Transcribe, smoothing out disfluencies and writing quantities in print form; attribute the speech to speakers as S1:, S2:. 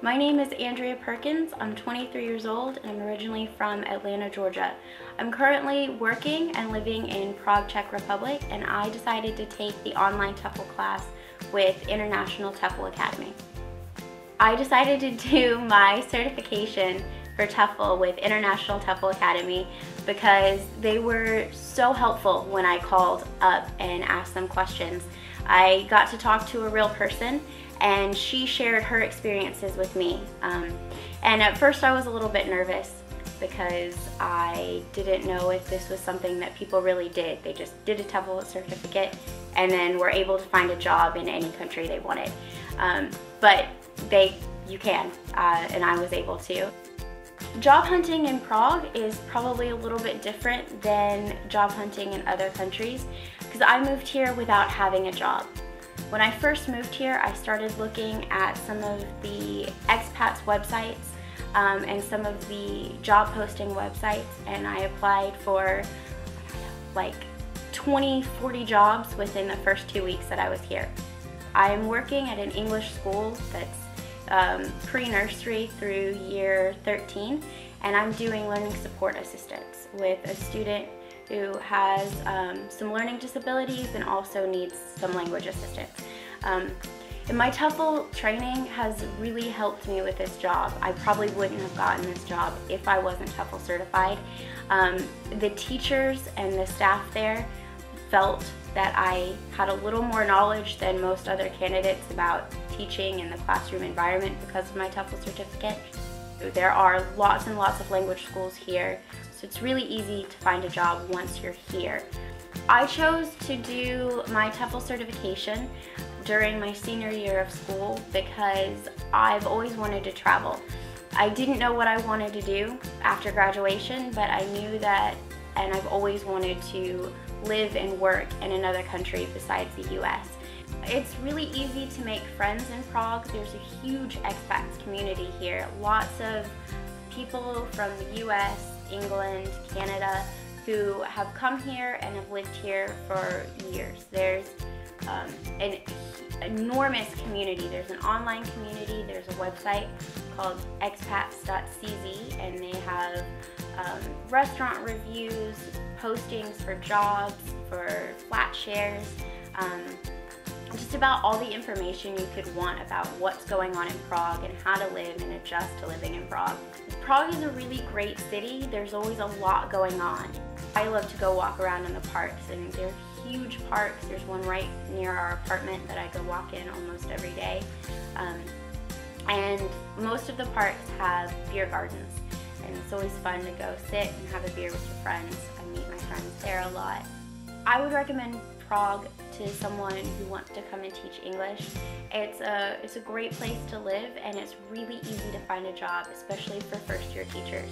S1: My name is Andrea Perkins. I'm 23 years old and I'm originally from Atlanta, Georgia. I'm currently working and living in Prague, Czech Republic, and I decided to take the online TEFL class with International TEFL Academy. I decided to do my certification for TEFL with International TEFL Academy because they were so helpful when I called up and asked them questions. I got to talk to a real person and she shared her experiences with me. And at first I was a little bit nervous because I didn't know if this was something that people really did. They just did a TEFL certificate and then were able to find a job in any country they wanted. But you can, and I was able to. Job hunting in Prague is probably a little bit different than job hunting in other countries because I moved here without having a job. When I first moved here, I started looking at some of the expats websites and some of the job posting websites, and I applied for like 20, 40 jobs within the first 2 weeks that I was here. I'm working at an English school that's pre-nursery through year 13, and I'm doing learning support assistance with a student who has some learning disabilities and also needs some language assistance. And my TEFL training has really helped me with this job. I probably wouldn't have gotten this job if I wasn't TEFL certified. The teachers and the staff there felt that I had a little more knowledge than most other candidates about teaching in the classroom environment because of my TEFL certificate. There are lots and lots of language schools here, so it's really easy to find a job once you're here. I chose to do my TEFL certification during my senior year of school because I've always wanted to travel. I didn't know what I wanted to do after graduation, but I knew that, and I've always wanted to live and work in another country besides the US. It's really easy to make friends in Prague. There's a huge expats community here. Lots of people from the US, England, Canada, who have come here and have lived here for years. There's an enormous community. There's an online community. There's a website called expats.cz, and they have restaurant reviews, postings for jobs, for flat shares, just about all the information you could want about what's going on in Prague and how to live and adjust to living in Prague. Prague is a really great city. There's always a lot going on. I love to go walk around in the parks, and they're huge parks. There's one right near our apartment that I go walk in almost every day. And most of the parks have beer gardens, and it's always fun to go sit and have a beer with your friends. I meet my friends there a lot. I would recommend Prague to someone who wants to come and teach English. It's a great place to live, and it's really easy to find a job, especially for first-year teachers.